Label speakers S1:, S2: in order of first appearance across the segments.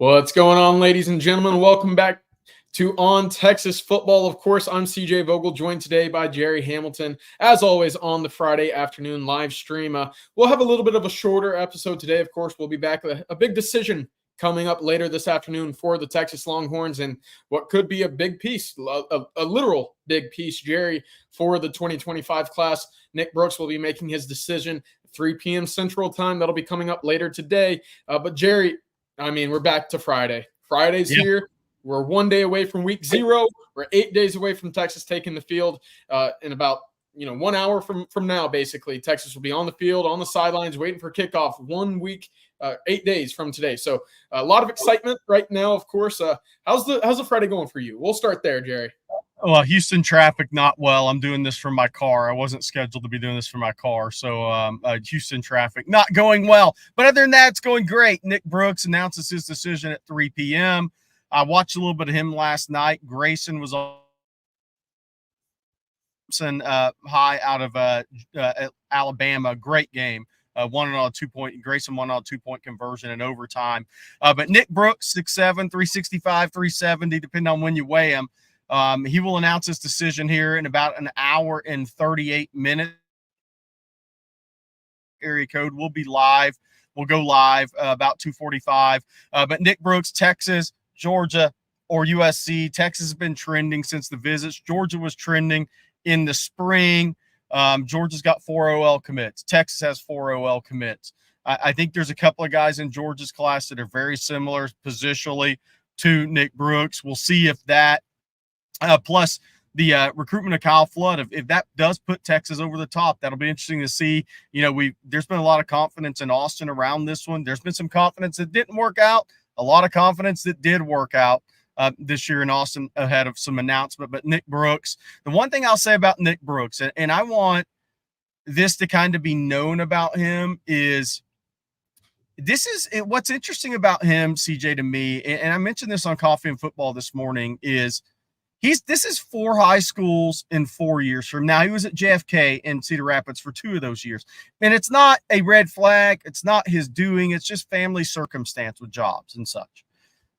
S1: What's going on, ladies and gentlemen? Welcome back to On Texas Football. Of course, I'm CJ Vogel, joined today by Jerry Hamilton, as always, on the Friday afternoon live stream. We'll have a little bit of a shorter episode today. Of course, we'll be back with a big decision coming up later this afternoon for the Texas Longhorns and what could be a big piece, a literal big piece, Jerry, for the 2025 class. Nick Brooks will be making his decision 3 p.m. Central Time. That'll be coming up later today. But Jerry, I mean, we're back to Friday. Friday's here. We're 1 day away from week 0. We're 8 days away from Texas taking the field in about 1 hour from now. Basically, Texas will be on the field, on the sidelines, waiting for kickoff 1 week, 8 days from today. So a lot of excitement right now. Of course, how's the Friday going for you? We'll start there, Jerry.
S2: Well, Houston traffic, not well. I'm doing this from my car. I wasn't scheduled to be doing this from my car. So Houston traffic, not going well. But other than that, it's going great. Nick Brooks announces his decision at 3 p.m. I watched a little bit of him last night. Grayson was on high out of Alabama. Great game. Grayson won on a 2-point conversion in overtime. But Nick Brooks, 6'7", 365, 370, depending on when you weigh him. He will announce his decision here in about an hour and 38 minutes. Area code will be live. We'll go live about 2:45. But Nick Brooks, Texas, Georgia, or USC. Texas has been trending since the visits. Georgia was trending in the spring. Georgia's got 4 OL commits. Texas has 4 OL commits. I think there's a couple of guys in Georgia's class that are very similar positionally to Nick Brooks. We'll see if that plus the recruitment of Kyle Flood, if that does put Texas over the top, that'll be interesting to see. There's been a lot of confidence in Austin around this one. There's been some confidence that didn't work out, a lot of confidence that did work out this year in Austin ahead of some announcement. But Nick Brooks, the one thing I'll say about Nick Brooks, and I want this to kind of be known about him, is what's interesting about him, CJ, to me, and I mentioned this on Coffee and Football this morning, is this is 4 high schools in 4 years from now. He was at JFK in Cedar Rapids for 2 of those years. And it's not a red flag. It's not his doing. It's just family circumstance with jobs and such.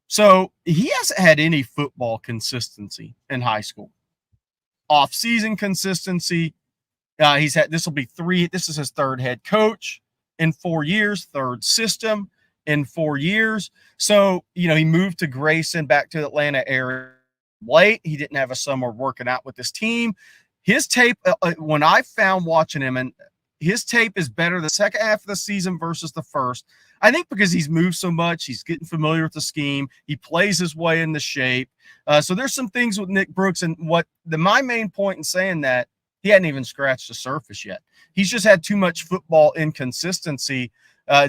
S2: So he hasn't had any football consistency in high school. Off-season consistency. This is his 3rd head coach in 4 years, 3rd system in 4 years. So, he moved to Grayson, back to the Atlanta area late. He didn't have a summer working out with his team. His tape, when I found watching him, and his tape is better the second half of the season versus the first. I think because he's moved so much, he's getting familiar with the scheme. He plays his way into shape. So there's some things with Nick Brooks, and my main point in saying that, he hadn't even scratched the surface yet. He's just had too much football inconsistency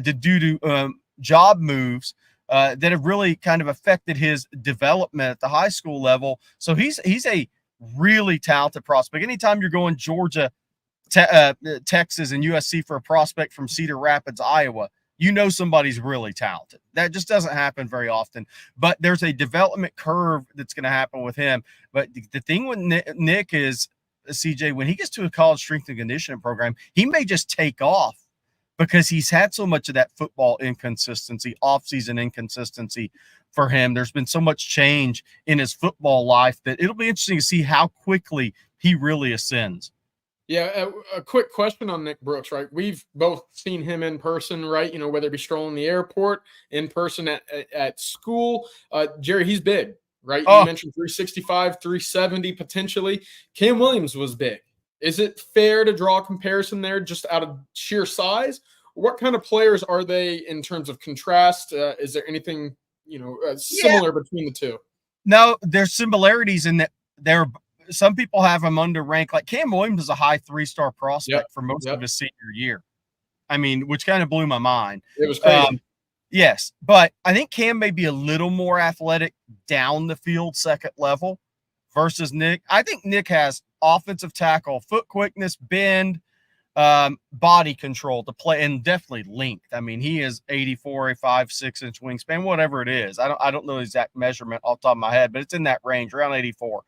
S2: due to job moves that have really kind of affected his development at the high school level. So he's a really talented prospect. Anytime you're going Georgia, Texas, and USC for a prospect from Cedar Rapids, Iowa, somebody's really talented. That just doesn't happen very often. But there's a development curve that's going to happen with him. But the thing with Nick is, CJ, when he gets to a college strength and conditioning program, he may just take off, because he's had so much of that football inconsistency, off-season inconsistency for him. There's been so much change in his football life that it'll be interesting to see how quickly he really ascends.
S1: Yeah, a quick question on Nick Brooks, right? We've both seen him in person, right? Whether it be strolling the airport, in person at school. Jerry, he's big, right? You mentioned 365, 370 potentially. Cam Williams was big. Is it fair to draw a comparison there just out of sheer size? What kind of players are they in terms of contrast? Is there anything, similar between the two?
S2: No, there's similarities in that some people have him underranked. Like Cam Williams is a high 3-star prospect for most of his senior year. I mean, which kind of blew my mind.
S1: It was crazy.
S2: Yes, but I think Cam may be a little more athletic down the field, second level, versus Nick. I think Nick has offensive tackle, foot quickness, bend, body control to play, and definitely length. I mean, he is 84, a 5'6" wingspan, whatever it is. I don't know the exact measurement off the top of my head, but it's in that range, around 84.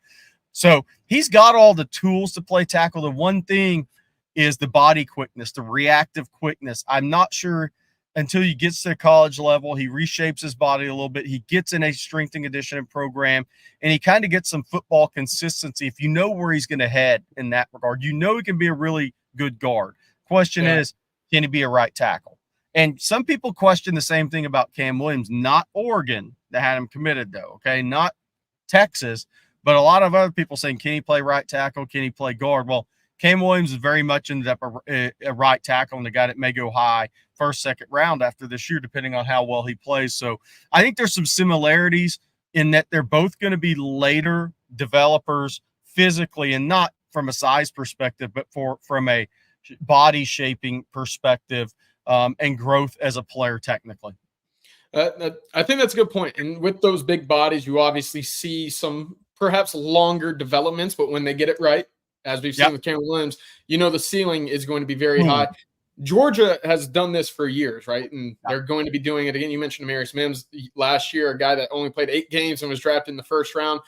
S2: So he's got all the tools to play tackle. The one thing is the body quickness, the reactive quickness. I'm not sure until he gets to the college level. He reshapes his body a little bit. He gets in a strength and conditioning program, and he kind of gets some football consistency. If you know where he's going to head in that regard, you know he can be a really good guard. Question is, can he be a right tackle? And some people question the same thing about Cam Williams, not Oregon that had him committed, though, okay? Not Texas, but a lot of other people saying, can he play right tackle? Can he play guard? Well, Cam Williams is very much ended up a right tackle and the guy that may go high first, second round after this year, depending on how well he plays. So I think there's some similarities in that they're both going to be later developers physically, and not from a size perspective, but from a body shaping perspective and growth as a player technically.
S1: I think that's a good point. And with those big bodies, you obviously see some perhaps longer developments, but when they get it right, as we've seen with Cameron Williams, you know the ceiling is going to be very high. Georgia has done this for years, right? And they're going to be doing it again. You mentioned Amarius Mims last year, a guy that only played 8 games and was drafted in the first round.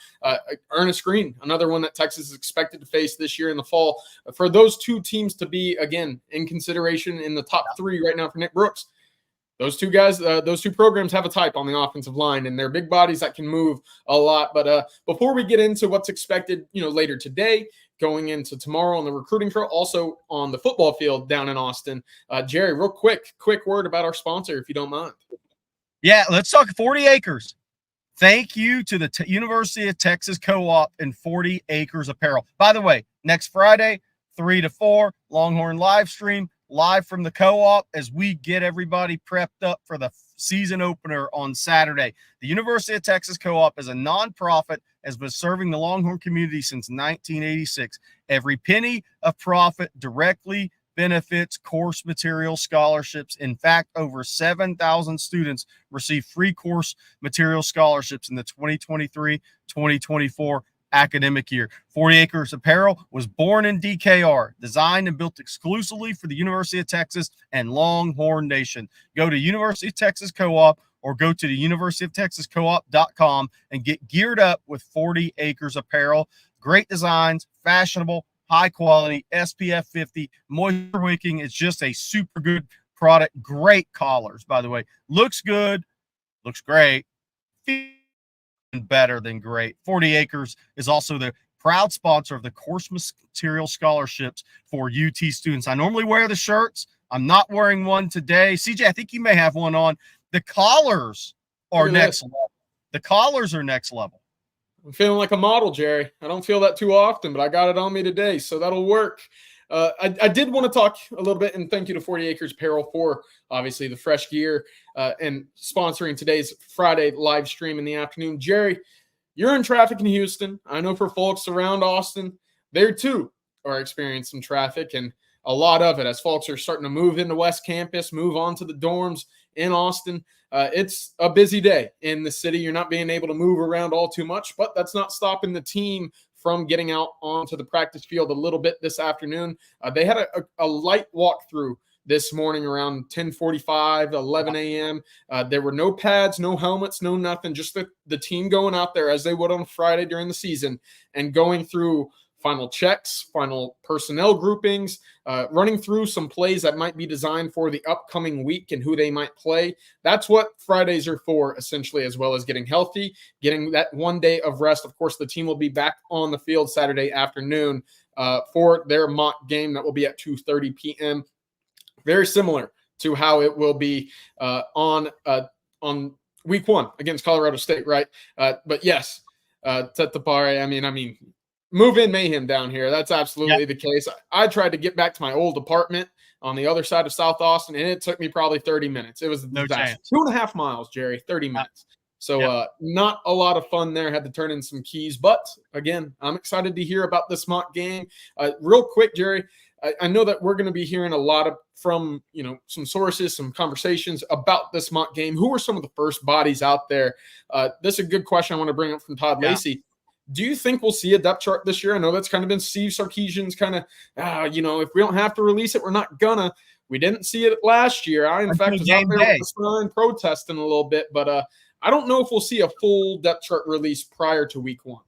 S1: Ernest Green, another one that Texas is expected to face this year in the fall. For those two teams to be, again, in consideration in the top 3 right now for Nick Brooks, those two guys, those two programs have a type on the offensive line, and they're big bodies that can move a lot. But before we get into what's expected, later today, going into tomorrow on the recruiting trail, also on the football field down in Austin, Jerry, real quick word about our sponsor, if you don't mind.
S2: Yeah, let's talk 40 acres. Thank you to the University of Texas Co-op and 40 Acres Apparel. By the way, next Friday, 3 to 4, Longhorn Livestream, live from the co-op as we get everybody prepped up for the season opener on Saturday. The University of Texas Co-op is a nonprofit, has been serving the Longhorn community since 1986. Every penny of profit directly benefits course material scholarships. In fact, over 7,000 students receive free course material scholarships in the 2023-2024 academic year. 40 Acres Apparel was born in DKR, designed and built exclusively for the University of Texas and Longhorn Nation. Go to University of Texas Co-op or go to the universityoftexascoop.com and get geared up with 40 Acres Apparel. Great designs, fashionable, high quality, SPF 50, moisture wicking. It's just a super good product. Great collars, by the way. Looks good, looks great, better than great. 40 Acres is also the proud sponsor of the course material scholarships for UT students. I normally wear the shirts. I'm not wearing one today. CJ, I think you may have one on. The collars are next level. The collars are next level.
S1: I'm feeling like a model, Jerry. I don't feel that too often, but I got it on me today, so that'll work. I did want to talk a little bit, and thank you to 40 Acres Apparel for obviously the fresh gear and sponsoring today's Friday live stream in the afternoon. Jerry, you're in traffic in Houston. I know for folks around Austin, they too are experiencing traffic, and a lot of it as folks are starting to move into West Campus, move on to the dorms in Austin. It's a busy day in the city. You're not being able to move around all too much, but that's not stopping the team from getting out onto the practice field a little bit this afternoon. They had a light walkthrough this morning around 10:45, 11 a.m. There were no pads, no helmets, no nothing, just the team going out there as they would on Friday during the season and going through final checks, final personnel groupings, running through some plays that might be designed for the upcoming week and who they might play. That's what Fridays are for, essentially, as well as getting healthy, getting that one day of rest. Of course, the team will be back on the field Saturday afternoon for their mock game that will be at 2:30 p.m. Very similar to how it will be on week 1 against Colorado State, right? But yes, Tetapare, I mean, move-in mayhem down here. That's absolutely the case. I tried to get back to my old apartment on the other side of South Austin, and it took me probably 30 minutes. It was
S2: no chance.
S1: 2.5 miles, Jerry, 30 minutes. So not a lot of fun there. Had to turn in some keys. But, again, I'm excited to hear about this mock game. Real quick, Jerry, I know that we're going to be hearing a lot from some sources, some conversations about this mock game. Who are some of the first bodies out there? This is a good question I want to bring up from Todd Lacey. Do you think we'll see a depth chart this year? I know that's kind of been Steve Sarkisian's kind of, if we don't have to release it, we're not gonna. We didn't see it last year. I, in fact, was out there with the sign protesting a little bit, but I don't know if we'll see a full depth chart release prior to week 1.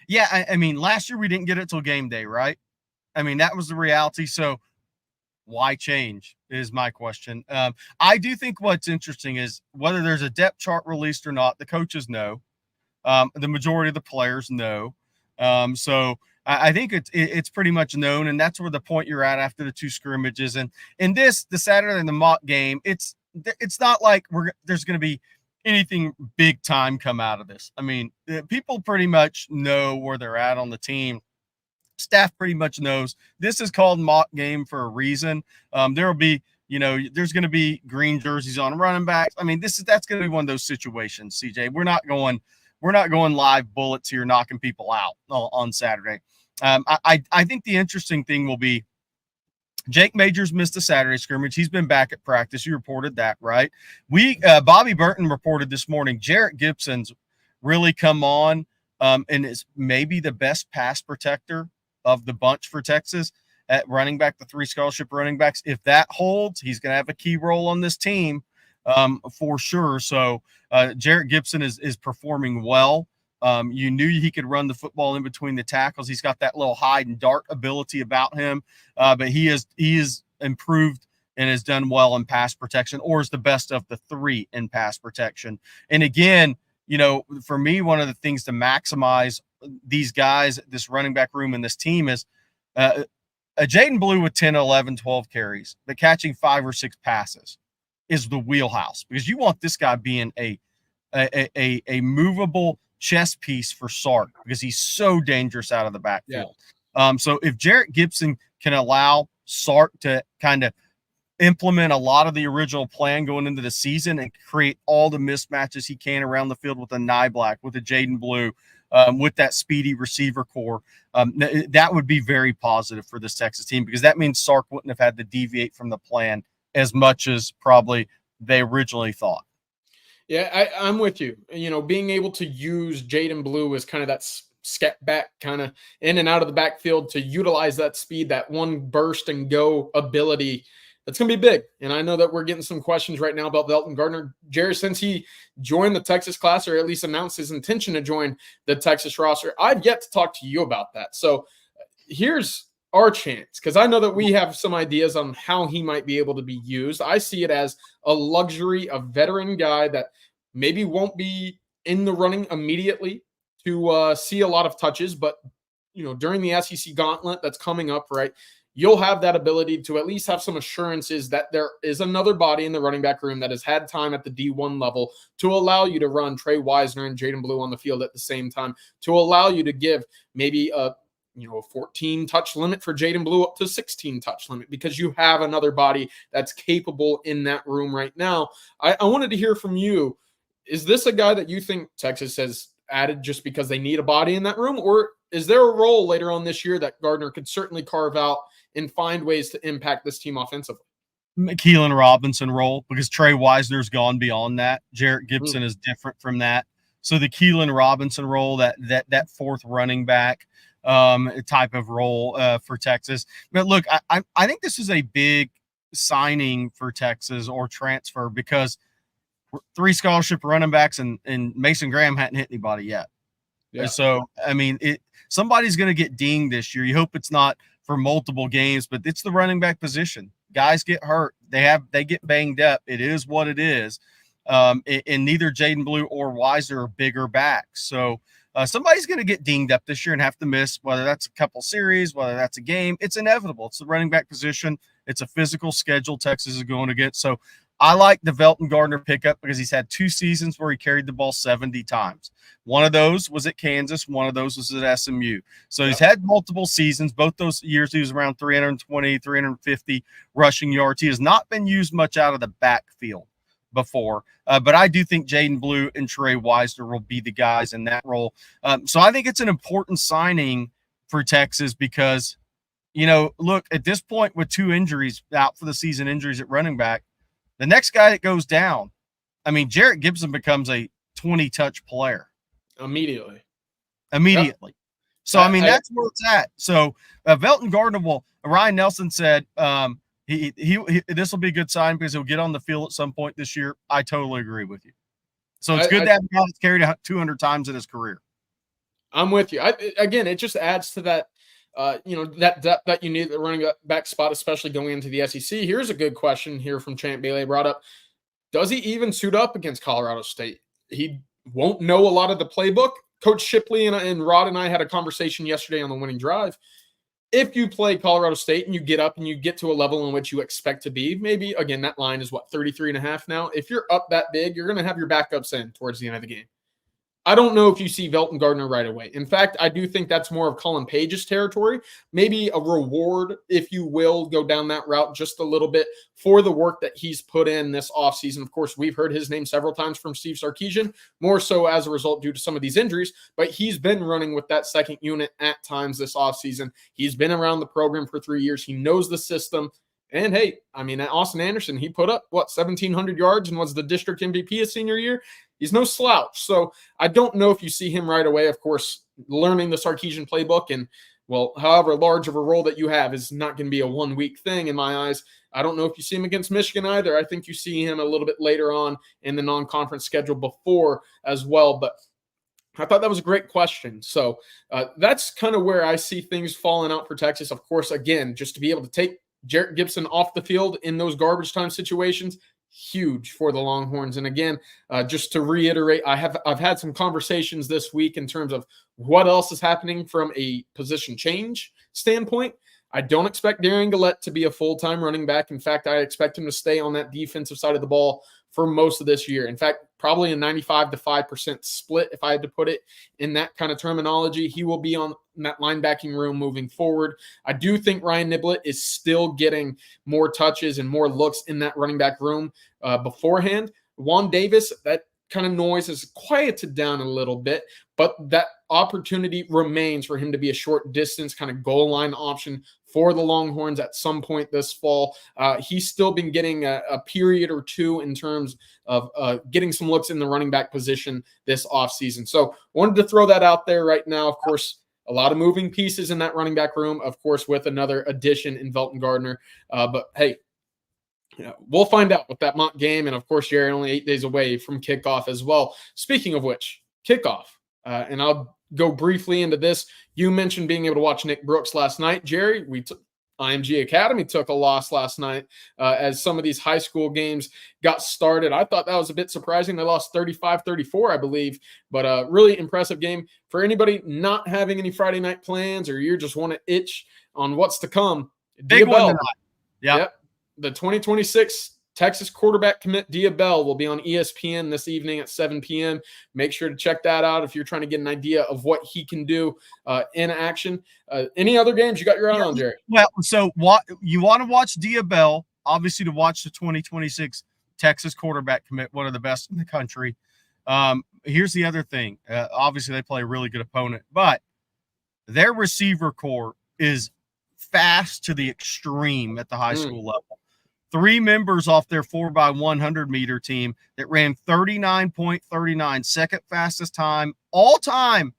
S2: Yeah, I mean, last year we didn't get it till game day, right? I mean, that was the reality. So why change? is my question. I do think what's interesting is whether there's a depth chart released or not, the coaches know. The majority of the players know. So I think it's pretty much known, and that's where the point you're at after the two scrimmages. And in the Saturday in the mock game, it's not like there's going to be anything big time come out of this. I mean, people pretty much know where they're at on the team. Staff pretty much knows this is called mock game for a reason. There will be, there's going to be green jerseys on running backs. I mean, that's going to be one of those situations, CJ. We're not going live bullets here, knocking people out on Saturday. I think the interesting thing will be Jake Majors missed a Saturday scrimmage. He's been back at practice. You reported that, right? Bobby Burton reported this morning Jarrett Gibson's really come on and is maybe the best pass protector of the bunch for Texas at running back, the 3 scholarship running backs. If that holds, he's going to have a key role on this team for sure. So Jarrett Gibson is performing well. You knew he could run the football in between the tackles. He's got that little hide and dart ability about him, but he is improved and has done well in pass protection, or is the best of the 3 in pass protection. And again, for me, one of the things to maximize these guys, this running back room and this team is a Jaden Blue with 10, 11, 12 carries, but catching 5 or 6 passes is the wheelhouse, because you want this guy being a movable chess piece for Sark, because he's so dangerous out of the backfield. Yeah. So if Jarrett Gibson can allow Sark to kind of implement a lot of the original plan going into the season and create all the mismatches he can around the field with a Nyblack, with a Jaden Blue, with that speedy receiver core, that would be very positive for this Texas team, because that means Sark wouldn't have had to deviate from the plan as much as probably they originally thought.
S1: Yeah, I'm with you. Being able to use Jaden Blue as kind of that step back, kind of in and out of the backfield, to utilize that speed, that one burst and go ability, that's going to be big. And I know that we're getting some questions right now about Velton Gardner. Jerry, since he joined the Texas class, or at least announced his intention to join the Texas roster, I've yet to talk to you about that. So here's our chance, because I know that we have some ideas on how he might be able to be used. I see it as a luxury, a veteran guy that maybe won't be in the running immediately to see a lot of touches, but during the SEC gauntlet that's coming up, right, you'll have that ability to at least have some assurances that there is another body in the running back room that has had time at the D1 level to allow you to run Trey Wisner and Jaden Blue on the field at the same time, to allow you to give maybe a 14 touch limit for Jaden Blue up to 16 touch limit, because you have another body that's capable in that room right now. I wanted to hear from you. Is this a guy that you think Texas has added just because they need a body in that room, or is there a role later on this year that Gardner could certainly carve out and find ways to impact this team offensively?
S2: Keelan Robinson role, because Trey Wisner's gone beyond that. Jarrett Gibson is different from that. So the Keelan Robinson role, that fourth running back type of role for Texas. But look, I think this is a big signing for Texas, or transfer, because 3 scholarship running backs and Mason Graham hadn't hit anybody yet. Yeah. So, I mean, somebody's going to get dinged this year. You hope it's not for multiple games, but it's the running back position. Guys get hurt. They get banged up. It is what it is. And neither Jaden Blue or Weiser are bigger backs. So somebody's going to get dinged up this year and have to miss, whether that's a couple series, whether that's a game. It's inevitable. It's the running back position. It's a physical schedule Texas is going to get. So I like the Velton Gardner pickup, because he's had 2 seasons where he carried the ball 70 times. One of those was at Kansas. One of those was at SMU. So he's had multiple seasons. Both those years he was around 320, 350 rushing yards. He has not been used much out of the backfield before. But I do think Jaden Blue and Trey Wisner will be the guys in that role. So I think it's an important signing for Texas, because, look, at this point with 2 injuries out for the season, injuries at running back, the next guy that goes down, I mean, Jarrett Gibson becomes a 20-touch player.
S1: Immediately.
S2: Yep. So, I mean, that's where it's at. So, Velton Gardner Ryan Nelson said this will be a good sign, because he'll get on the field at some point this year. I totally agree with you. So, it's good to have a guy that's carried 200 times in his career.
S1: I'm with you. Again, it just adds to that that depth that you need at the running back spot, especially going into the SEC. Here's a good question here from Champ Bailey brought up. Does he even suit up against Colorado State? He won't know a lot of the playbook. Coach Shipley and Rod and I had a conversation yesterday on the winning drive. If you play Colorado State and you get up and you get to a level in which you expect to be, maybe, again, that line is 33.5 now. If you're up that big, you're going to have your backups in towards the end of the game. I don't know if you see Velton Gardner right away. In fact, I do think that's more of Colin Page's territory. Maybe a reward, if you will, go down that route just a little bit for the work that he's put in this offseason. Of course, we've heard his name several times from Steve Sarkisian, more so as a result due to some of these injuries, but he's been running with that second unit at times this offseason. He's been around the program for 3 years. He knows the system. And hey, I mean, at Austin Anderson, he put up 1,700 yards and was the district MVP his senior year. He's no slouch. So I don't know if you see him right away. Of course, learning the Sarkisian playbook and, well, however large of a role that you have is not going to be a 1 week thing in my eyes. I don't know if you see him against Michigan either. I think you see him a little bit later on in the non-conference schedule before as well. But I thought that was a great question. So that's kind of where I see things falling out for Texas. Of course, again, just to be able to take Jarrett Gibson off the field in those garbage time situations, huge for the Longhorns. And again, just to reiterate, I've had some conversations this week in terms of what else is happening from a position change standpoint. I don't expect Darian Gillette to be a full-time running back. In fact, I expect him to stay on that defensive side of the ball for most of this year. In fact, probably a 95-5% split, if I had to put it in that kind of terminology. He will be on that linebacking room moving forward. I do think Ryan Niblett is still getting more touches and more looks in that running back room beforehand. Juan Davis, that kind of noise has quieted down a little bit, but that opportunity remains for him to be a short distance kind of goal line option for the Longhorns at some point this fall. He's still been getting a period or two in terms of getting some looks in the running back position this offseason. So wanted to throw that out there right now. Of course, a lot of moving pieces in that running back room, of course, with another addition in Velton Gardner. But hey, we'll find out with that mock game. And of course, Jerry, only 8 days away from kickoff as well. Speaking of which, kickoff. And I'll go briefly into this. You mentioned being able to watch Nick Brooks last night. Jerry, IMG Academy took a loss last night as some of these high school games got started. I thought that was a bit surprising. They lost 35-34, I believe, but a really impressive game. For anybody not having any Friday night plans or you just want to itch on what's to come,
S2: big one tonight.
S1: Yep. The 2026 Texas quarterback commit Dia Bell will be on ESPN this evening at 7 p.m. Make sure to check that out if you're trying to get an idea of what he can do in action. Any other games you got your eye on, Jerry?
S2: Well, so what you want to watch Dia Bell, obviously, to watch the 2026 Texas quarterback commit, one of the best in the country. Here's the other thing. Obviously, they play a really good opponent, but their receiver core is fast to the extreme at the high school level. 3 members off their 4x100 meter team that ran 39.39, second fastest time all time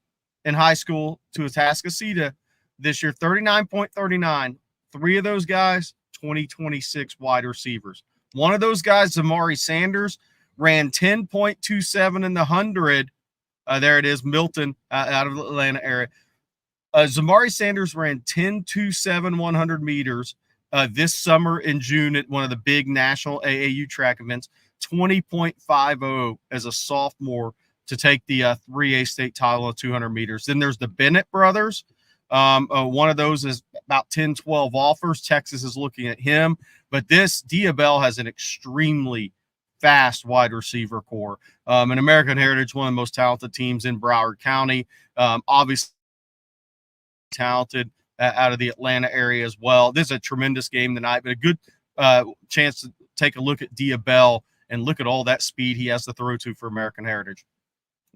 S2: in high school to Atascocita this year, 39.39. 3 of those guys, 2026 wide receivers. One of those guys, Zamari Sanders, ran 10.27 in the 100. There it is, Milton, out of the Atlanta area. Zamari Sanders ran 10.27 100 meters this summer in June at one of the big national AAU track events, 20.50 as a sophomore to take the 3A state title of 200 meters. Then there's the Bennett brothers. One of those is about 10-12 offers. Texas is looking at him. But this Dia Bell has an extremely fast wide receiver core. And American Heritage, one of the most talented teams in Broward County. Obviously talented out of the Atlanta area as well. This is a tremendous game tonight, but a good chance to take a look at Dia Bell and look at all that speed he has to throw to for American Heritage.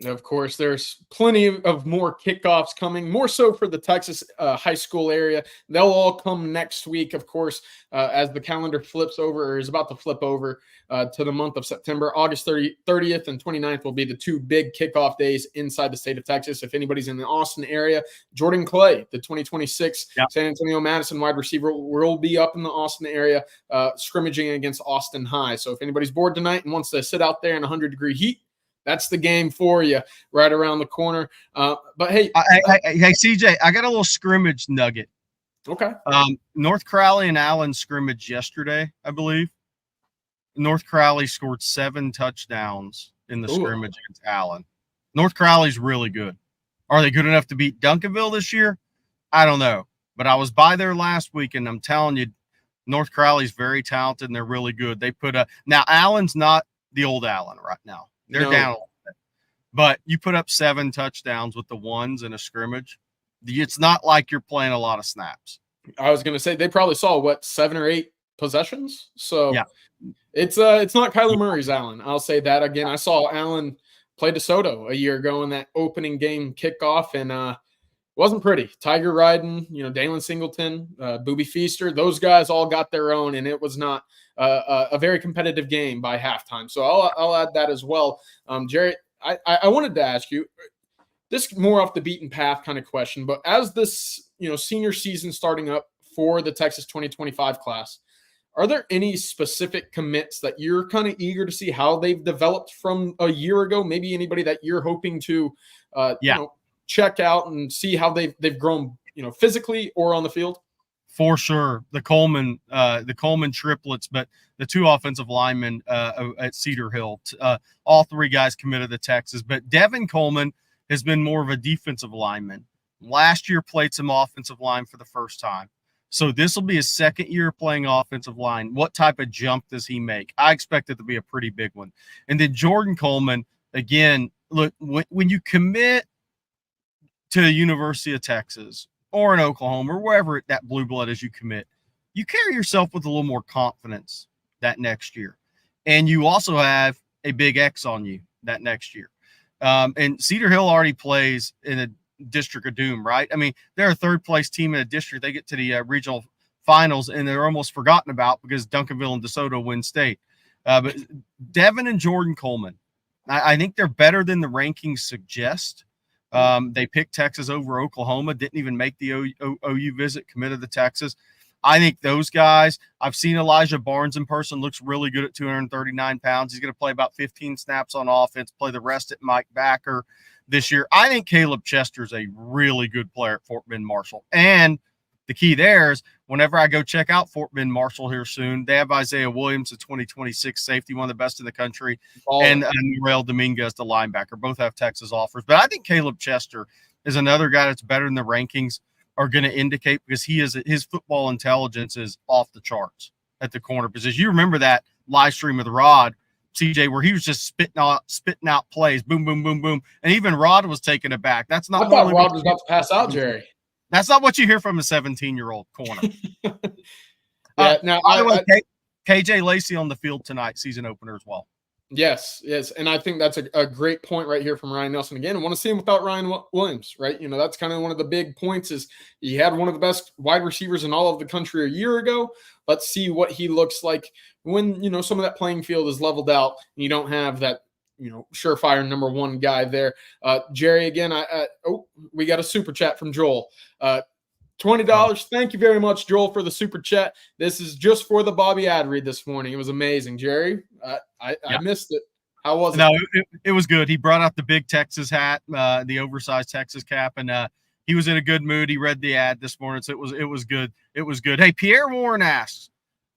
S1: Of course, there's plenty of more kickoffs coming, more so for the Texas high school area. They'll all come next week, of course, as the calendar flips over or is about to flip over to the month of September. August 30th and 29th will be the 2 big kickoff days inside the state of Texas. If anybody's in the Austin area, Jordan Clay, the 2026 San Antonio Madison wide receiver, will be up in the Austin area scrimmaging against Austin High. So if anybody's bored tonight and wants to sit out there in 100-degree heat, that's the game for you right around the corner. But hey,
S2: hey, CJ, I got a little scrimmage nugget.
S1: Okay.
S2: North Crowley and Allen scrimmaged yesterday, I believe. North Crowley scored 7 touchdowns in the scrimmage against Allen. North Crowley's really good. Are they good enough to beat Duncanville this year? I don't know. But I was by there last week, and I'm telling you, North Crowley's very talented, and they're really good. They put now Allen's not the old Allen right now. They're down a little bit. But you put up 7 touchdowns with the ones in a scrimmage. It's not like you're playing a lot of snaps.
S1: I was going to say they probably saw 7 or 8 possessions. So
S2: yeah.
S1: It's not Kyler Murray's Allen. I'll say that again. I saw Allen play DeSoto a year ago in that opening game kickoff, and wasn't pretty. Tiger riding, Dalen Singleton, Booby Feaster, those guys all got their own, and it was not a very competitive game by halftime. So I'll add that as well. Jerry, I wanted to ask you this more off the beaten path kind of question, but as this senior season starting up for the Texas 2025 class, are there any specific commits that you're kind of eager to see how they've developed from a year ago? Maybe anybody that you're hoping to, check out and see how they've grown, physically or on the field?
S2: For sure, the Coleman triplets, but the 2 offensive linemen at Cedar Hill, all 3 guys committed to Texas. But Devin Coleman has been more of a defensive lineman. Last year played some offensive line for the first time. So this will be his second year playing offensive line. What type of jump does he make? I expect it to be a pretty big one. And then Jordan Coleman, again, look, when you commit to the University of Texas or in Oklahoma or wherever that blue blood is you commit, you carry yourself with a little more confidence that next year. And you also have a big X on you that next year. And Cedar Hill already plays in a District of Doom, right? I mean, they're a 3rd place team in a district. They get to the regional finals, and they're almost forgotten about because Duncanville and DeSoto win state. But Devin and Jordan Coleman, I think they're better than the rankings suggest. They picked Texas over Oklahoma, didn't even make the OU visit, committed to Texas. I think those guys, I've seen Elijah Barnes in person, looks really good at 239 pounds. He's going to play about 15 snaps on offense, play the rest at Mike Backer this year. I think Caleb Chester is a really good player at Fort Bend Marshall. And the key there is whenever I go check out Fort Bend Marshall here soon, they have Isaiah Williams, the 2026 safety, one of the best in the country, and Noel Dominguez, the linebacker. Both have Texas offers. But I think Caleb Chester is another guy that's better than the rankings are going to indicate, because his football intelligence is off the charts at the corner position. You remember that live stream with Rod, CJ, where he was just spitting out plays, boom, boom, boom, boom, and even Rod was taken aback. That's not.
S1: I thought Rod was about to pass out, Jerry.
S2: That's not what you hear from a 17-year-old corner.
S1: Now,
S2: by the way, KJ Lacey on the field tonight, season opener as well.
S1: Yes, and I think that's a great point right here from Ryan Nelson. Again, I want to see him without Ryan Williams, right? That's kind of one of the big points is he had one of the best wide receivers in all of the country a year ago. Let's see what he looks like when, some of that playing field is leveled out and you don't have that, surefire number 1 guy there. Jerry, again, we got a super chat from Joel. $20. Thank you very much, Joel, for the super chat. This is just for the Bobby ad read this morning. It was amazing, Jerry. I missed it. How was it?
S2: No, it was good. He brought out the big Texas hat, the oversized Texas cap, and he was in a good mood. He read the ad this morning, so it was good. It was good. Hey, Pierre Warren asks,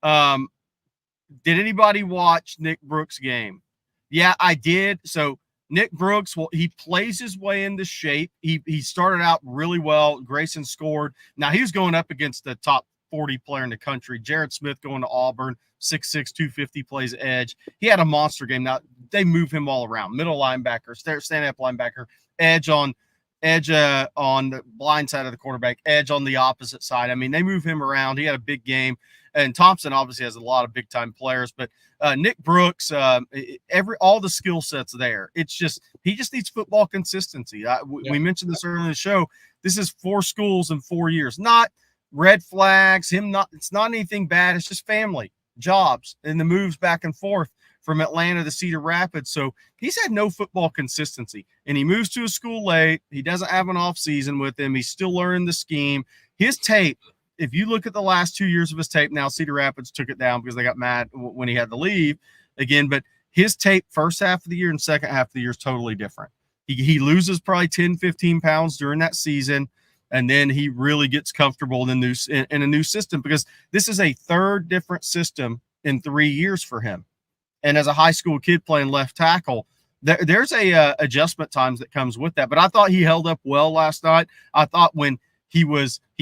S2: did anybody watch Nick Brooks' game? Yeah, I did. So Nick Brooks, he plays his way into shape. He started out really well. Grayson scored. Now he's going up against the top 40 player in the country. Jared Smith going to Auburn, 6'6", 250, plays edge. He had a monster game. Now they move him all around. Middle linebacker, stand-up linebacker, edge on the blind side of the quarterback, edge on the opposite side. I mean, they move him around. He had a big game. And Thompson obviously has a lot of big-time players, but Nick Brooks, all the skill sets there. It's just he just needs football consistency. We mentioned this earlier in the show. This is 4 schools in 4 years, not red flags. It's not anything bad. It's just family, jobs, and the moves back and forth from Atlanta to Cedar Rapids. So he's had no football consistency, and he moves to a school late. He doesn't have an off season with him. He's still learning the scheme. His tape. If you look at the last 2 years of his tape, now Cedar Rapids took it down because they got mad when he had to leave again. But his tape first half of the year and second half of the year is totally different. He loses probably 10, 15 pounds during that season, and then he really gets comfortable in a new system, because this is a third different system in 3 years for him. And as a high school kid playing left tackle, there's a adjustment times that comes with that. But I thought he held up well last night. I thought when he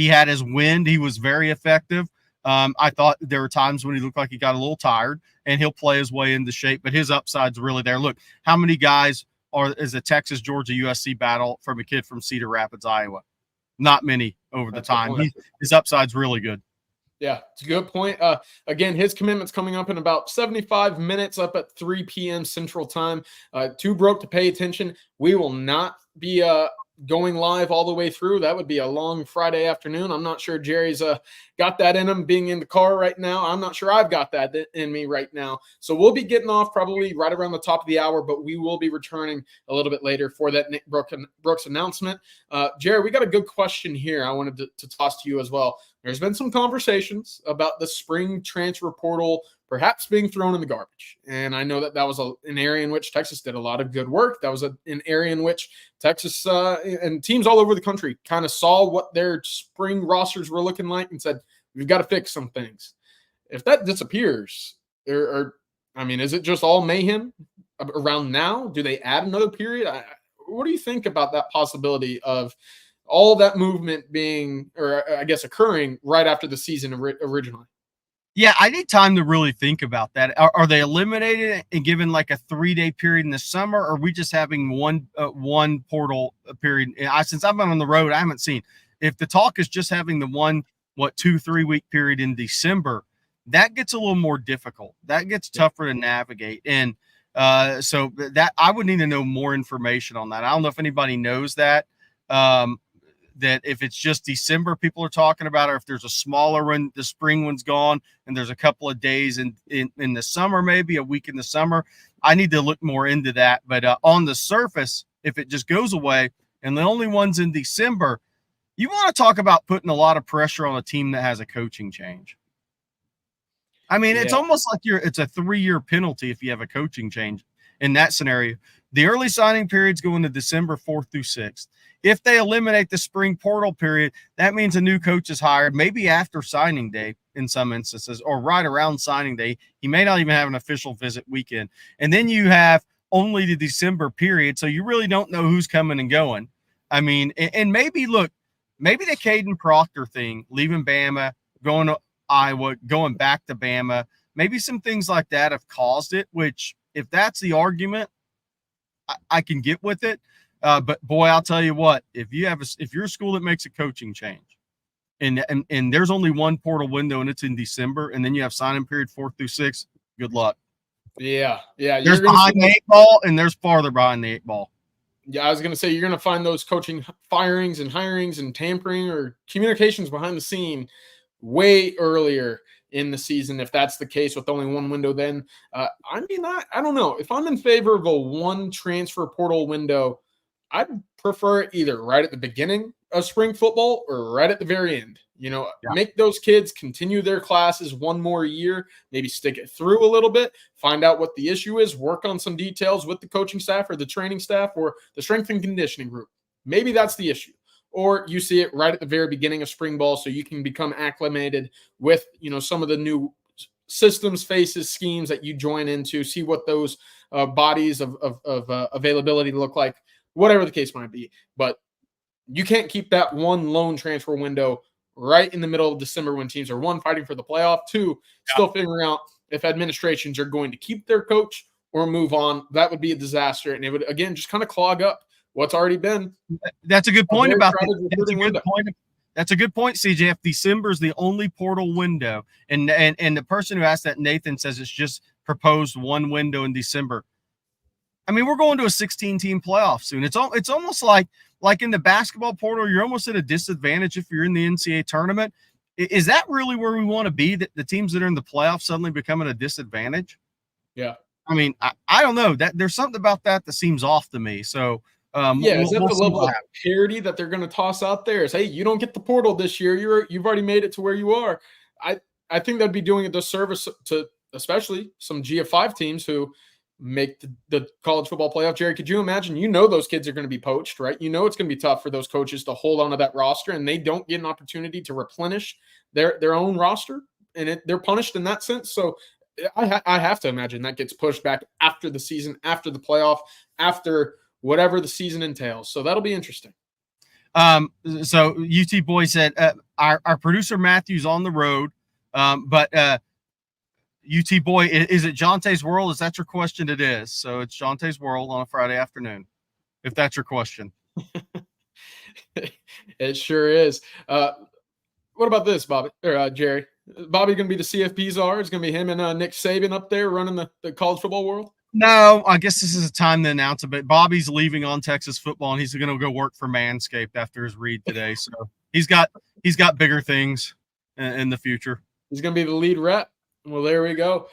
S2: had his wind, he was very effective. I thought there were times when he looked like he got a little tired, and he'll play his way into shape, but his upside's really there. Look, how many guys is a Texas, Georgia, USC battle from a kid from Cedar Rapids, Iowa? Not many over the time. His upside's really good.
S1: Yeah, it's a good point. Again, his commitment's coming up in about 75 minutes, up at 3 p.m. Central Time. Too broke to pay attention. We will not be going live all the way through. That would be a long Friday afternoon. I'm not sure Jerry's got that in him, being in the car right now. I'm not sure I've got that in me right now. So we'll be getting off probably right around the top of the hour, but we will be returning a little bit later for that Nick Brooks announcement. Jerry, we got a good question here I wanted to toss to you as well. There's been some conversations about the spring transfer portal perhaps being thrown in the garbage. And I know that was an area in which Texas did a lot of good work. That was an area in which Texas and teams all over the country kind of saw what their spring rosters were looking like and said, we've got to fix some things. If that disappears, is it just all mayhem around now? Do they add another period? What do you think about that possibility of all that movement being, or I guess occurring right after the season originally?
S2: Yeah, I need time to really think about that. Are they eliminated and given like a 3-day period in the summer, or are we just having one portal period? Since I've been on the road, I haven't seen. If the talk is just having the 2-3 week period in December, that gets a little more difficult. That gets tougher to navigate. And so that I would need to know more information on that. I don't know if anybody knows that. That if it's just December people are talking about, or if there's a smaller one, the spring one's gone, and there's a couple of days in the summer, maybe a week in the summer. I need to look more into that. But on the surface, if it just goes away and the only one's in December, you want to talk about putting a lot of pressure on a team that has a coaching change. I mean, It's almost like it's a 3-year penalty if you have a coaching change in that scenario. The early signing periods go into December 4th through 6th. If they eliminate the spring portal period, that means a new coach is hired, maybe after signing day in some instances, or right around signing day. He may not even have an official visit weekend. And then you have only the December period, so you really don't know who's coming and going. I mean, and maybe the Caden Proctor thing, leaving Bama, going to Iowa, going back to Bama, maybe some things like that have caused it, which if that's the argument, I can get with it. But boy, I'll tell you what, if you're a school that makes a coaching change and there's only one portal window and it's in December, and then you have signing period 4th through 6th, good luck.
S1: Yeah.
S2: There's behind the 8 ball and there's farther behind the 8 ball.
S1: Yeah, I was going to say, you're going to find those coaching firings and hirings and tampering or communications behind the scene way earlier in the season, if that's the case with only one window. Then I don't know. If I'm in favor of a one transfer portal window, I'd prefer it either right at the beginning of spring football or right at the very end. Make those kids continue their classes one more year, maybe stick it through a little bit, find out what the issue is, work on some details with the coaching staff or the training staff or the strength and conditioning group. Maybe that's the issue. Or you see it right at the very beginning of spring ball so you can become acclimated with, some of the new systems, faces, schemes that you join into, see what those bodies of availability look like, whatever the case might be. But you can't keep that one lone transfer window right in the middle of December when teams are, 1, fighting for the playoff, 2, still figuring out if administrations are going to keep their coach or move on. That would be a disaster. And it would, again, just kind of clog up what's already been.
S2: That's a good point about that. That's a good point, CJ. If December is the only portal window, and the person who asked that, Nathan, says it's just proposed one window in December. I mean, we're going to a 16-team playoff soon. It's almost like in the basketball portal, you're almost at a disadvantage if you're in the NCAA tournament. Is that really where we want to be, that the teams that are in the playoffs suddenly become at a disadvantage?
S1: Yeah.
S2: I mean, I don't know. That there's something about that seems off to me. So
S1: is that the level of parity that they're going to toss out there? Is, hey, you don't get the portal this year. You've already made it to where you are. I think that'd be doing a disservice to especially some G5 teams who make the college football playoff. Jerry, could you imagine? Those kids are going to be poached, right? It's going to be tough for those coaches to hold on to that roster, and they don't get an opportunity to replenish their own roster, and they're punished in that sense. So I have to imagine that gets pushed back after the season, after the playoff, after whatever the season entails. So that'll be interesting.
S2: So UT Boy said, our producer Matthew's on the road, but UT Boy, is it Jonte's World? Is that your question? It is. So it's Jonte's World on a Friday afternoon, if that's your question.
S1: It sure is. What about this, Bobby or Jerry? Bobby going to be the CFP czar? It's going to be him and Nick Saban up there running the college football world?
S2: No, I guess this is a time to announce it, but Bobby's leaving on Texas football, and he's going to go work for Manscaped after his read today. So he's got bigger things in the future.
S1: He's going to be the lead rep. Well, there we go.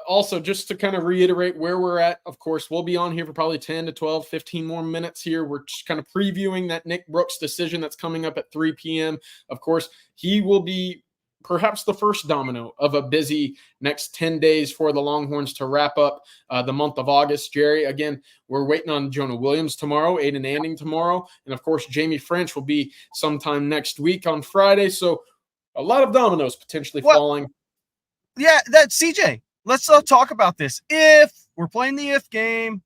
S1: Also, just to kind of reiterate where we're at, of course, we'll be on here for probably 10 to 12, 15 more minutes here. We're just kind of previewing that Nick Brooks decision that's coming up at 3 p.m. Of course, he will be perhaps the first domino of a busy next 10 days for the Longhorns to wrap up the month of August. Jerry, again, we're waiting on Jonah Williams tomorrow, Aiden Anding tomorrow, and of course, Jamie French will be sometime next week on Friday. So a lot of dominoes potentially falling.
S2: Yeah, that's CJ. Let's talk about this. If we're playing the if game,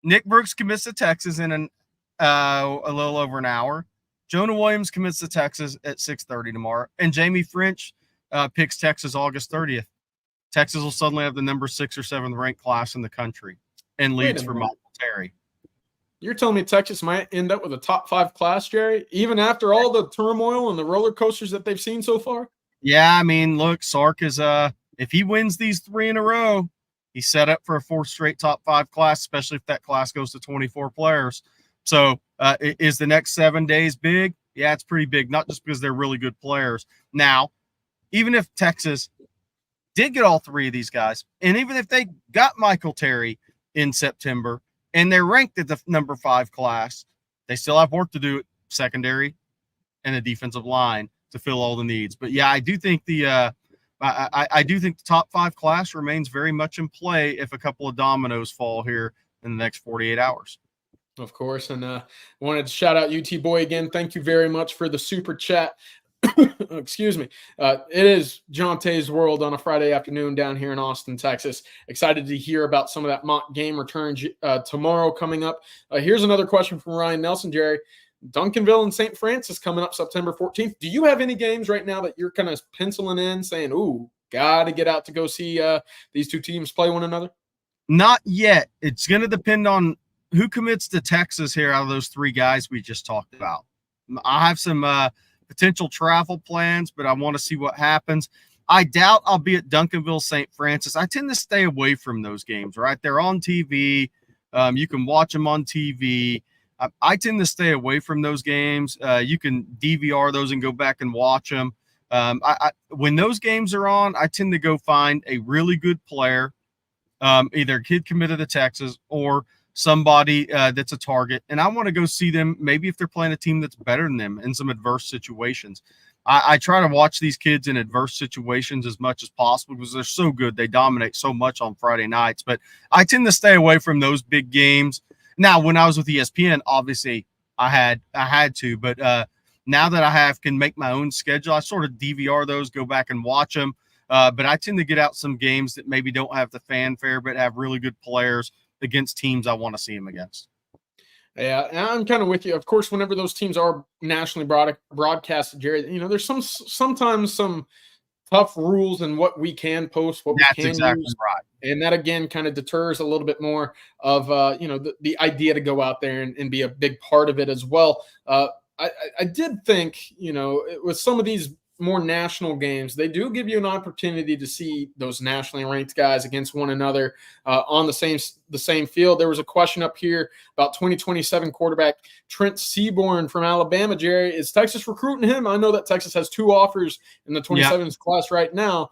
S2: Nick Brooks commits to Texas in a little over an hour. Jonah Williams commits to Texas at 6:30 tomorrow, and Jamie French picks Texas August 30th. Texas will suddenly have the number 6 or 7 ranked class in the country and leads for Michael Terry.
S1: You're telling me Texas might end up with a top 5 class, Jerry, even after all the turmoil and the roller coasters that they've seen so far?
S2: Yeah, I mean, look, Sark is if he wins these 3 in a row, he's set up for a 4th straight top 5 class, especially if that class goes to 24 players. So is the next 7 days big? Yeah, it's pretty big, not just because they're really good players. Now, even if Texas did get all 3 of these guys, and even if they got Michael Terry in September and they're ranked at the number 5 class, they still have work to do at secondary and a defensive line to fill all the needs. But yeah, I do think the top 5 class remains very much in play if a couple of dominoes fall here in the next 48 hours.
S1: Of course, and I wanted to shout out UT Boy again. Thank you very much for the super chat. Excuse me. It is Jonte's World on a Friday afternoon down here in Austin, Texas. Excited to hear about some of that mock game returns tomorrow coming up. Here's another question from Ryan Nelson, Jerry. Duncanville and St. Francis coming up September 14th. Do you have any games right now that you're kind of penciling in saying, ooh, got to get out to go see these 2 teams play one another?
S2: Not yet. It's going to depend on who commits to Texas here out of those 3 guys we just talked about. I have some potential travel plans, but I want to see what happens. I doubt I'll be at Duncanville, St. Francis. I tend to stay away from those games, right? They're on TV. You can watch them on TV. I tend to stay away from those games. You can DVR those and go back and watch them. When those games are on, I tend to go find a really good player, either a kid committed to Texas or somebody that's a target, and I want to go see them maybe if they're playing a team that's better than them in some adverse situations. I try to watch these kids in adverse situations as much as possible because they're so good. They dominate so much on Friday nights, but I tend to stay away from those big games. Now, when I was with ESPN, obviously I had to, but now that I can make my own schedule, I sort of DVR those, go back and watch them. But I tend to get out some games that maybe don't have the fanfare, but have really good players against teams I want to see them against.
S1: Yeah, and I'm kind of with you. Of course, whenever those teams are nationally broadcasted, Jerry, there's sometimes some tough rules in what we can post, what
S2: That's
S1: we can
S2: exactly
S1: use.
S2: Right.
S1: And that, again, kind of deters a little bit more of, the idea to go out there and be a big part of it as well. I did think, with some of these more national games, they do give you an opportunity to see those nationally ranked guys against one another on the same field. There was a question up here about 2027 quarterback Trent Seaborn from Alabama. Jerry, is Texas recruiting him? I know that Texas has 2 offers in the 27th class right now,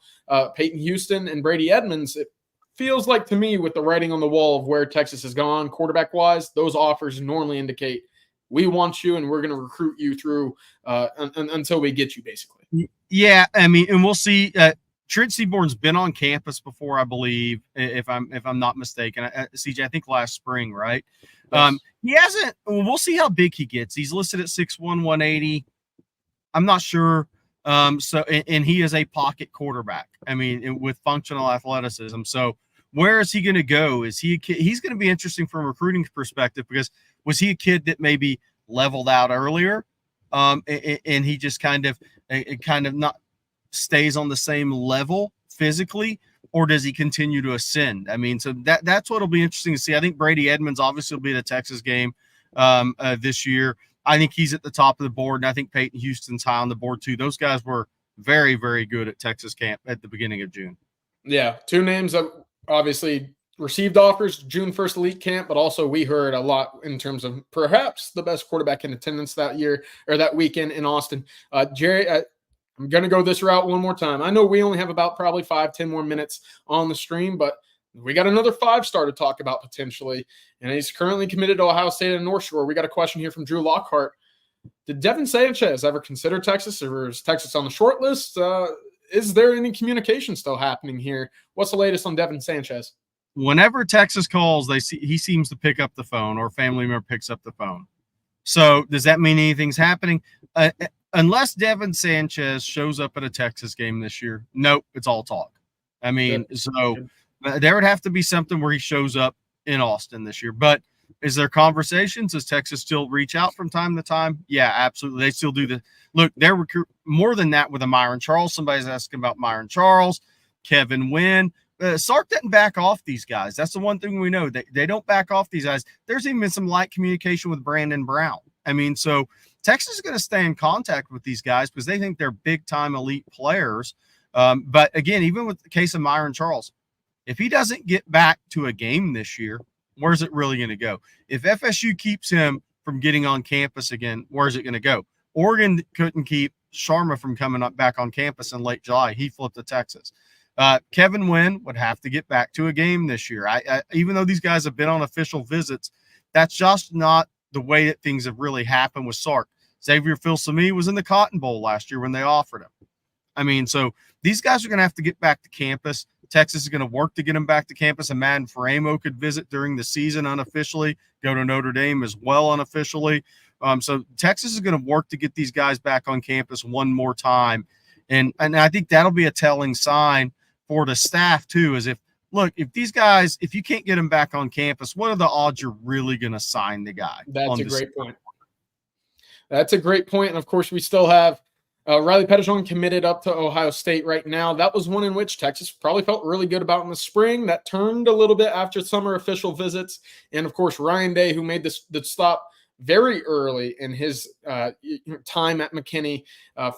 S1: Peyton Houston and Brady Edmonds. It feels like to me, with the writing on the wall of where Texas has gone quarterback-wise, those offers normally indicate we want you and we're going to recruit you through until we get you, basically.
S2: Yeah, I mean, and we'll see. Trent Seaborn's been on campus before, I believe, if I'm not mistaken. CJ, I think last spring, right?
S1: Yes.
S2: He hasn't. We'll see how big he gets. He's listed at 6'1", 180. I'm not sure. And he is a pocket quarterback. I mean, with functional athleticism. So where is he going to go? He's going to be interesting from a recruiting perspective, because was he a kid that maybe leveled out earlier, and he just kind of not stays on the same level physically, or does he continue to ascend? I mean, so that's what'll be interesting to see. I think Brady Edmonds obviously will be at a Texas game this year. I think he's at the top of the board, and I think Peyton Houston's high on the board too. Those guys were very, very good at Texas camp at the beginning of June.
S1: Yeah, two names that obviously received offers June 1st elite camp, but also we heard a lot in terms of perhaps the best quarterback in attendance that year or that weekend in Austin. Jerry, I'm going to go this route one more time. I know we only have about probably 5-10 more minutes on the stream, but we got another 5-star to talk about potentially, and he's currently committed to Ohio State and North Shore. We got a question here from Drew Lockhart. Did Devin Sanchez ever consider Texas, or is Texas on the short list? Is there any communication still happening here? What's the latest on Devin Sanchez?
S2: Whenever Texas calls, he seems to pick up the phone, or a family member picks up the phone. So does that mean anything's happening? Unless Devin Sanchez shows up at a Texas game this year, nope, it's all talk. I mean, so there would have to be something where he shows up in Austin this year. But is there conversations? Does Texas still reach out from time to time? Yeah, absolutely. They still do look, they're recruit more than that with a Myron Charles. Somebody's asking about Myron Charles, Kevin Wynn. Sark didn't back off these guys. That's the one thing we know. They don't back off these guys. There's even been some light communication with Brandon Brown. I mean, so Texas is going to stay in contact with these guys because they think they're big-time elite players. But, again, even with the case of Myron Charles, if he doesn't get back to a game this year, where's it really going to go? If FSU keeps him from getting on campus again, where's it going to go? Oregon couldn't keep Sharma from coming up back on campus in late July. He flipped to Texas. Kevin Wynn would have to get back to a game this year. Even though these guys have been on official visits, that's just not the way that things have really happened with Sark. Xavier Filsaime was in the Cotton Bowl last year when they offered him. I mean, so these guys are going to have to get back to campus. Texas is going to work to get them back to campus, and Madden Faramo could visit during the season unofficially, go to Notre Dame as well unofficially. So Texas is going to work to get these guys back on campus one more time. And I think that'll be a telling sign for the staff too, is if these guys, if you can't get them back on campus, what are the odds you're really going to sign the guy?
S1: That's a great point. That's a great point. And of course, we still have Riley Pettijohn committed up to Ohio State right now. That was one in which Texas probably felt really good about in the spring. That turned a little bit after summer official visits. And of course, Ryan Day, who made the stop very early in his time at McKinney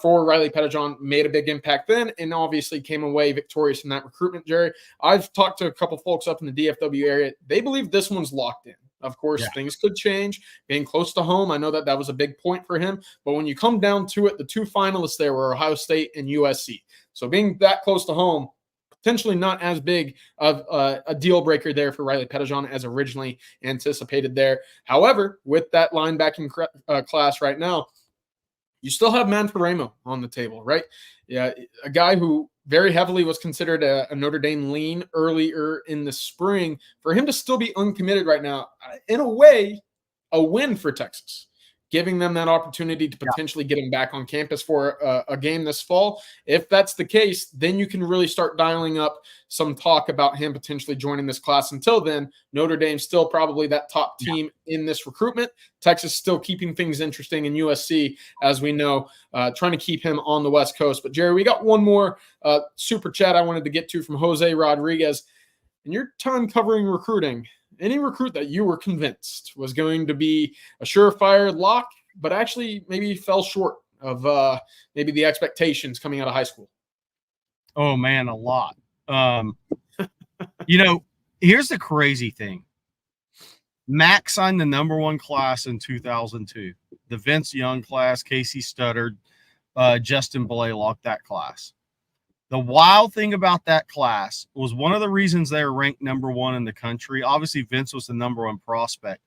S1: for Riley Pettijohn, made a big impact then, and obviously came away victorious in that recruitment, Jerry. I've talked to a couple folks up in the DFW area. They believe this one's locked in. Of course, things could change. Being close to home, I know that was a big point for him. But when you come down to it, the two finalists there were Ohio State and USC. So being that close to home, potentially not as big of a deal breaker there for Riley Pettijohn as originally anticipated there. However, with that linebacking class right now, you still have Man Faramo on the table, right? Yeah, a guy who very heavily was considered a Notre Dame lean earlier in the spring. For him to still be uncommitted right now, in a way, a win for Texas, giving them that opportunity to potentially get him back on campus for a game this fall. If that's the case, then you can really start dialing up some talk about him potentially joining this class. Until then, Notre Dame's still probably that top team in this recruitment. Texas still keeping things interesting, in USC, as we know, trying to keep him on the West Coast. But, Jerry, we got one more super chat I wanted to get to from Jose Rodriguez. In your time covering recruiting, any recruit that you were convinced was going to be a surefire lock, but actually maybe fell short of maybe the expectations coming out of high school?
S2: Oh, man, a lot. Here's the crazy thing. Mac signed the number one class in 2002. The Vince Young class, Casey Studdard, Justin Blaylock, that class. The wild thing about that class was one of the reasons they were ranked number one in the country. Obviously, Vince was the number one prospect.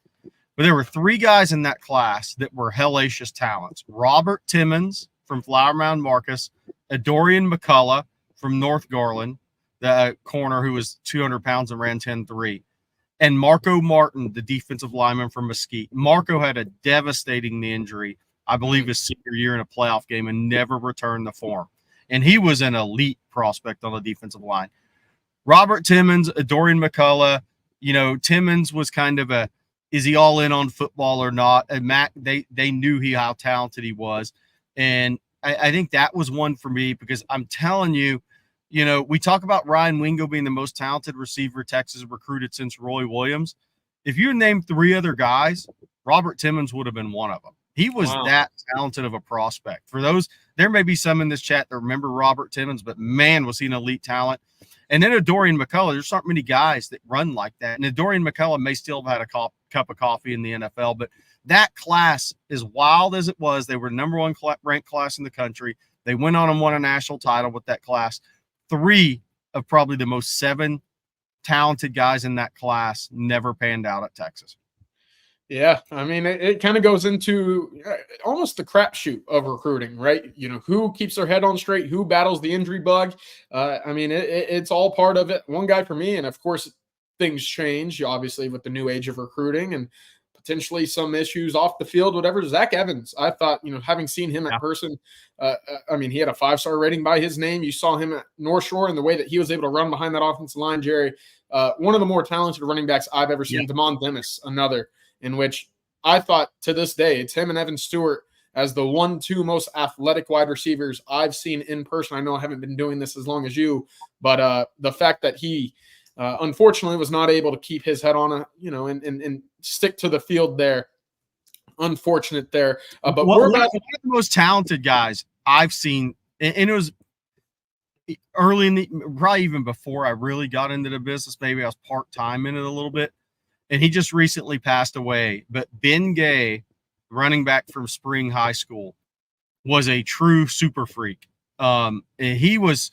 S2: But there were three guys in that class that were hellacious talents. Robert Timmons from Flower Mound Marcus, Adorian McCullough, from North Garland, the corner who was 200 pounds and ran 10.3. And Marco Martin, the defensive lineman from Mesquite. Marco had a devastating knee injury, I believe his senior year in a playoff game, and never returned to form. And he was an elite prospect on the defensive line. Robert Timmons, Dorian McCullough, Timmons was kind of is he all in on football or not? And Mac, they knew how talented he was. And I think that was one for me because I'm telling you, we talk about Ryan Wingo being the most talented receiver Texas recruited since Roy Williams. If you named 3 other guys, Robert Timmons would have been one of them. He was that talented of a prospect. For those, there may be some in this chat that remember Robert Timmons, but man, was he an elite talent. And then Dorian McCullough, there's not many guys that run like that. And Dorian McCullough may still have had a cup of coffee in the NFL, but that class, as wild as it was, they were number 1 ranked class in the country. They went on and won a national title with that class. 3 of probably the most 7 talented guys in that class never panned out at Texas.
S1: Yeah, I mean, it kind of goes into almost the crapshoot of recruiting, right? Who keeps their head on straight, who battles the injury bug. I mean, it's all part of it. One guy for me, and of course, things change, obviously, with the new age of recruiting and potentially some issues off the field, whatever. Zach Evans, I thought, having seen him in person, I mean, he had a 5-star rating by his name. You saw him at North Shore and the way that he was able to run behind that offensive line, Jerry. One of the more talented running backs I've ever seen. Damon Demis, another, in which I thought to this day, it's him and Evan Stewart as the 1-2 most athletic wide receivers I've seen in person. I know I haven't been doing this as long as you, but the fact that he unfortunately was not able to keep his head on and stick to the field there. Unfortunate there. But
S2: one of the most talented guys I've seen, and it was early probably even before I really got into the business. Maybe I was part-time in it a little bit. And he just recently passed away. But Ben Gay, running back from Spring High School, was a true super freak. And he was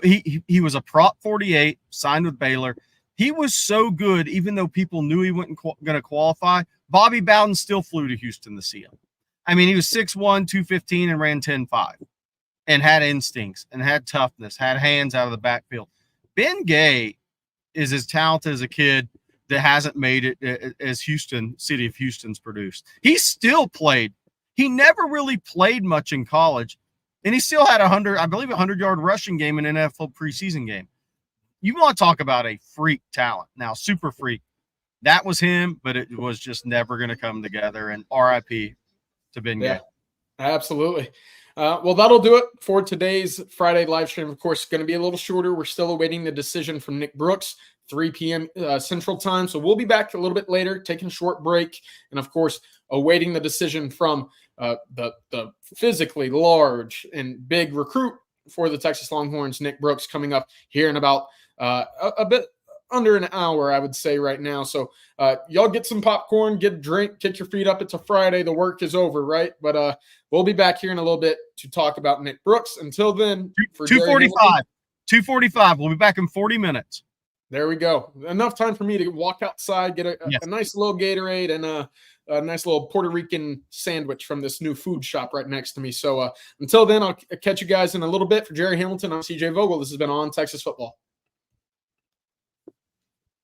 S2: he was a Prop 48, signed with Baylor. He was so good, even though people knew he wasn't going to qualify. Bobby Bowden still flew to Houston to see him. I mean, he was 6'1", 215, and ran 10.5, and had instincts, and had toughness, had hands out of the backfield. Ben Gay is as talented as a kid that hasn't made it as city of Houston's produced. He still played. He never really played much in college, and he still had 100-yard rushing game in an NFL preseason game. You want to talk about a freak talent. Now, super freak. That was him, but it was just never going to come together. And RIP to Ben Gay.
S1: Absolutely. Well, that'll do it for today's Friday live stream. Of course, it's going to be a little shorter. We're still awaiting the decision from Nick Brooks, 3 p.m. Central Time. So we'll be back a little bit later, taking a short break, and of course, awaiting the decision from the physically large and big recruit for the Texas Longhorns, Nick Brooks, coming up here in about a bit under an hour, I would say right now. So y'all get some popcorn, get a drink, kick your feet up. It's a Friday. The work is over, right? But we'll be back here in a little bit to talk about Nick Brooks. Until then, for
S2: 2:45. We'll be back in 40 minutes.
S1: There we go. Enough time for me to walk outside, get a nice little Gatorade and a nice little Puerto Rican sandwich from this new food shop right next to me. So until then, I'll catch you guys in a little bit. For Jerry Hamilton, I'm CJ Vogel. This has been On Texas Football.